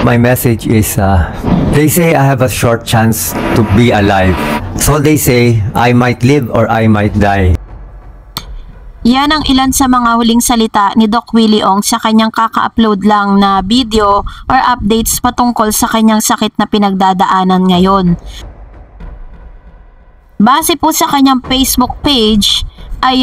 My message is, they say I have a short chance to be alive. So they say, I might live or I might die. Yan ang ilan sa mga huling salita ni Doc Willie Ong sa kanyang kaka-upload lang na video or updates patungkol sa kanyang sakit na pinagdadaanan ngayon. Base po sa kanyang Facebook page, ay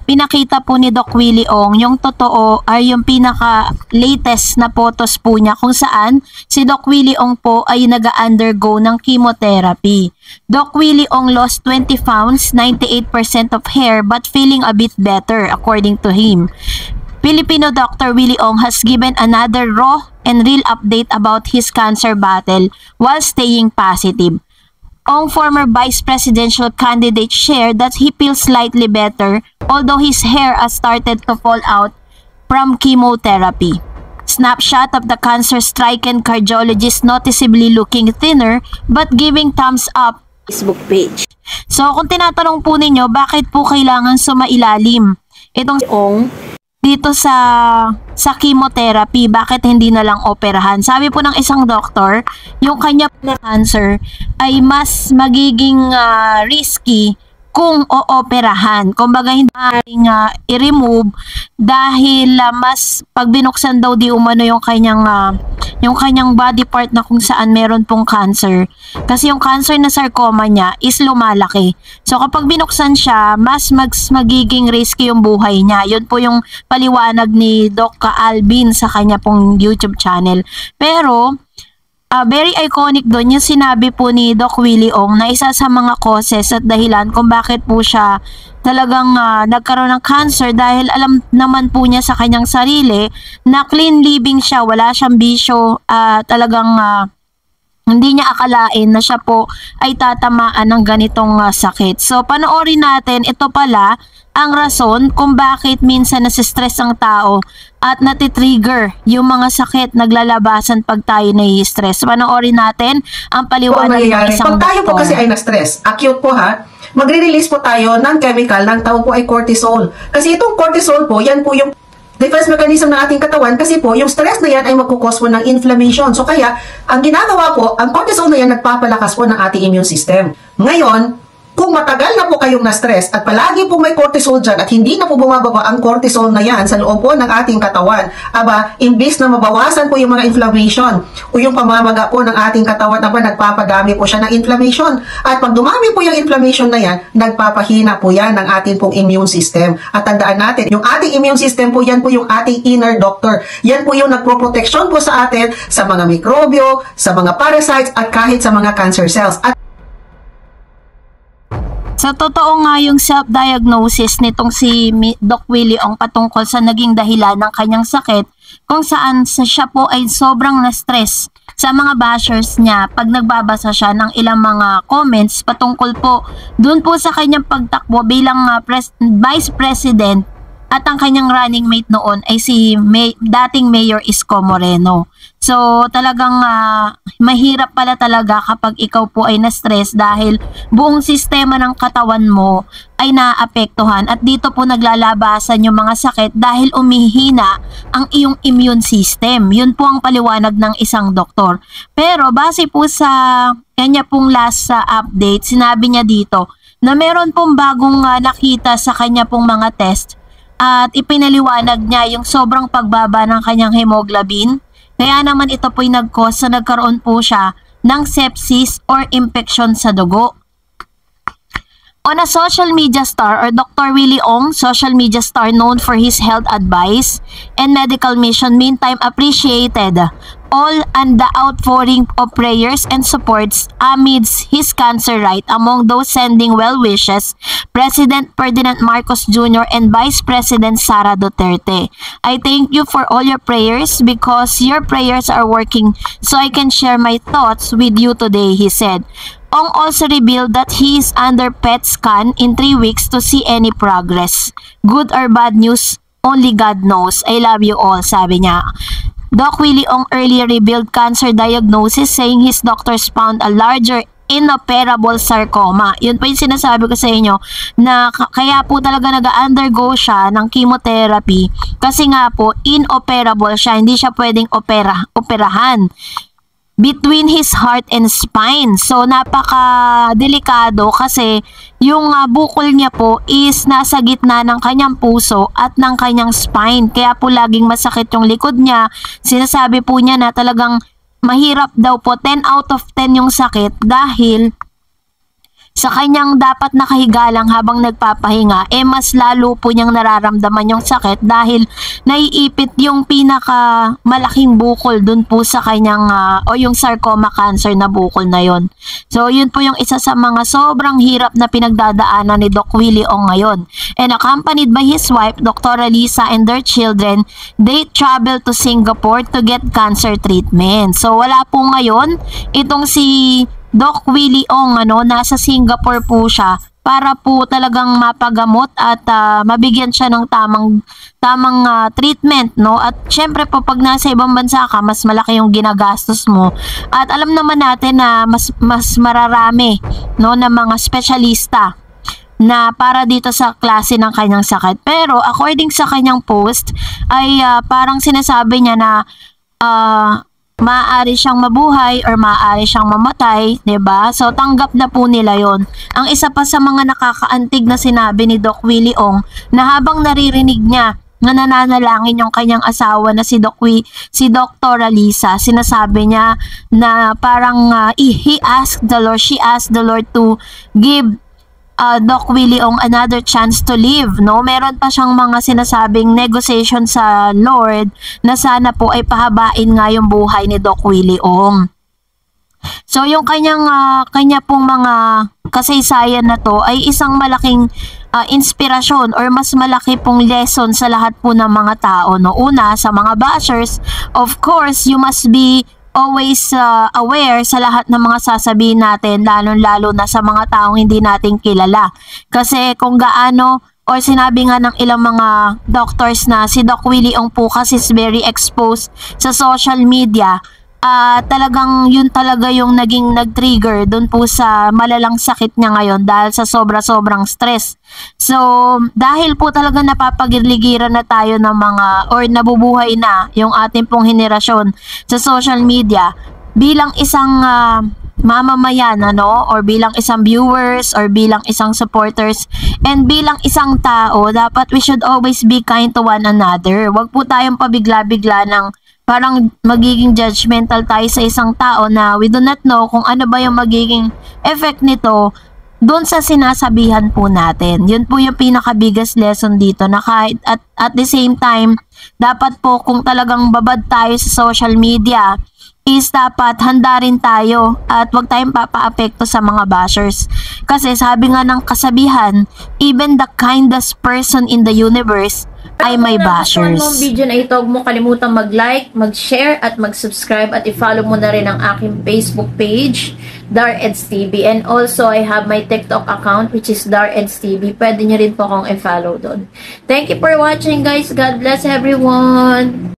pinakita po ni Doc Willie Ong yung totoo ay yung pinaka-latest na photos po niya kung saan si Doc Willie Ong po ay nag-undergo ng chemotherapy. Doc Willie Ong lost 20 pounds, 98% of hair but feeling a bit better according to him. Filipino Dr. Willie Ong has given another raw and real update about his cancer battle while staying positive. Ong, former vice presidential candidate, shared that he feels slightly better although his hair has started to fall out from chemotherapy. Snapshot of the cancer-stricken cardiologist noticeably looking thinner but giving thumbs up Facebook page. So kung tinatanong po ninyo bakit po kailangan sumailalim itong Ong dito sa chemotherapy, bakit hindi na lang operahan? Sabi po ng isang doktor, yung kanya na cancer ay mas magiging risky kung ooperahan. Kumbaga hindi i-remove dahil mas pag binuksan daw di umano yung kanyang body part na kung saan meron pong cancer. Kasi yung cancer na sarcoma niya is lumalaki. So kapag binuksan siya, mas magiging risky yung buhay niya. Yun po yung paliwanag ni Doc Alvin sa kanya pong YouTube channel. Pero very iconic doon yung sinabi po ni Doc Willie Ong na isa sa mga causes at dahilan kung bakit po siya talagang nagkaroon ng cancer dahil alam naman po niya sa kanyang sarili na clean living siya, wala siyang bisyo, talagang hindi niya akalain na siya po ay tatamaan ng ganitong sakit. So panoorin natin, ito pala ang rason kung bakit minsan nasistress ang tao at natitrigger yung mga sakit naglalabasan pag tayo nai-stress. Panoorin natin ang paliwanag ng isang pag tayo po kasi ay na-stress, acute po magre-release po tayo ng chemical ng tawag po ay cortisol. Kasi itong cortisol po, yan po yung defense mechanism ng ating katawan kasi po yung stress na yan ay magkukos po ng inflammation. So kaya, ang ginagawa po, ang cortisol na yan nagpapalakas po ng ating immune system. Ngayon, kung matagal na po kayong na-stress at palagi po may cortisol dyan at hindi na po bumababa ang cortisol na yan sa loob po ng ating katawan, imbis na mabawasan po yung mga inflammation o yung pamamaga po ng ating katawan, nagpapadami po siya ng inflammation. At pag dumami po yung inflammation na yan, nagpapahina po yan ng ating pong immune system. At tandaan natin, yung ating immune system po, yan po yung ating inner doctor. Yan po yung nagproproteksyon po sa atin sa mga mikrobyo, sa mga parasites at kahit sa mga cancer cells. Sa totoo nga yung self-diagnosis nitong si Doc Willie Ong patungkol sa naging dahilan ng kanyang sakit kung saan siya po ay sobrang na-stress sa mga bashers niya pag nagbabasa siya ng ilang mga comments patungkol po dun po sa kanyang pagtakbo bilang Vice President at ang kanyang running mate noon ay si dating Mayor Isko Moreno. So talagang mahirap pala talaga kapag ikaw po ay na-stress dahil buong sistema ng katawan mo ay naapektuhan at dito po naglalabasan yung mga sakit dahil umihina ang iyong immune system. Yun po ang paliwanag ng isang doktor. Pero base po sa kanya pong last update, sinabi niya dito na meron pong bagong nakita sa kanya pong mga test at ipinaliwanag niya yung sobrang pagbaba ng kanyang hemoglobin. Kaya naman ito po'y nag-cause na nagkaroon po siya ng sepsis or infection sa dugo. On a social media star or Dr. Willie Ong, social media star known for his health advice and medical mission, meantime appreciated all and the outpouring of prayers and supports amidst his cancer right. Among those sending well wishes, President Ferdinand Marcos Jr. and Vice President Sara Duterte. I thank you for all your prayers because your prayers are working so I can share my thoughts with you today, he said. Ong also revealed that he is under PET scan in 3 weeks to see any progress. Good or bad news, only God knows. I love you all, sabi niya. Doc Willie Ong earlier revealed cancer diagnosis, saying his doctors found a larger inoperable sarcoma. Yun po yung sinasabi ko sa inyo na kaya po talaga nag-undergo siya ng chemotherapy kasi nga po inoperable siya, hindi siya pwedeng operahan between his heart and spine. So, napaka-delikado kasi yung bukol niya po is nasa gitna ng kanyang puso at ng kanyang spine. Kaya po laging masakit yung likod niya. Sinasabi po niya na talagang mahirap daw po, 10 out of 10 yung sakit dahil sa kanyang dapat nakahiga lang habang nagpapahinga, mas lalo po niyang nararamdaman yung sakit dahil naiipit yung pinaka malaking bukol dun po sa kanyang o yung sarcoma cancer na bukol na yon. So yun po yung isa sa mga sobrang hirap na pinagdadaanan ni Doc Willie Ong ngayon. And accompanied by his wife, Dr. Lisa, and their children, they traveled to Singapore to get cancer treatment. So wala po ngayon itong si Doc Willie Ong, nasa Singapore po siya para po talagang mapagamot at mabigyan siya ng tamang treatment, no? At syempre po pag nasa ibang bansa ka, mas malaki yung ginagastos mo. At alam naman natin na mas mararami, no, ng mga espesyalista na para dito sa klase ng kanyang sakit. Pero according sa kanyang post ay parang sinasabi niya na maaari siyang mabuhay or maaari siyang mamatay, 'di ba? So tanggap na po nila 'yon. Ang isa pa sa mga nakakaantig na sinabi ni Doc Willie Ong na habang naririnig niya na nananalangin yung kanyang asawa na si Dr. Lisa, sinasabi niya na parang she asked the Lord to give Doc Willie Ong another chance to live, no? Meron pa siyang mga sinasabing negotiation sa Lord na sana po ay pahabain nga yung buhay ni Doc Willie Ong. So yung kanya pong mga kasaysayan na to ay isang malaking inspirasyon or mas malaki pong lesson sa lahat po ng mga tao, no? Una, sa mga bashers, of course, you must be always aware sa lahat ng mga sasabihin natin, lalo na sa mga taong hindi natin kilala. Kasi kung gaano, or sinabi nga ng ilang mga doctors na si Doc Willie Ong po kasi is very exposed sa social media, talagang yun talaga yung naging nag-trigger dun po sa malalang sakit niya ngayon dahil sa sobrang stress. So, dahil po talaga napapagiligiran na tayo ng mga or nabubuhay na yung ating pong henerasyon sa social media bilang isang mamamayan, or bilang isang viewers or bilang isang supporters and bilang isang tao, dapat we should always be kind to one another. Wag po tayong pabigla-bigla ng parang magiging judgmental tayo sa isang tao na we do not know kung ano ba yung magiging effect nito doon sa sinasabihan po natin. Yun po yung pinaka-biggest lesson dito na kahit at the same time, dapat po kung talagang babad tayo sa social media, is dapat handa rin tayo at wag tayong papaapekto sa mga bashers. Kasi sabi nga ng kasabihan, even the kindest person in the universe ay may bashers. Kung nagustuhan mo ang video na ito, huwag mo kalimutang mag-like, mag-share at mag-subscribe at i-follow mo na rin ang aking Facebook page, Dareds TV. And also, I have my TikTok account which is Dareds TV. Pwede nyo rin po akong i-follow doon. Thank you for watching, guys. God bless everyone.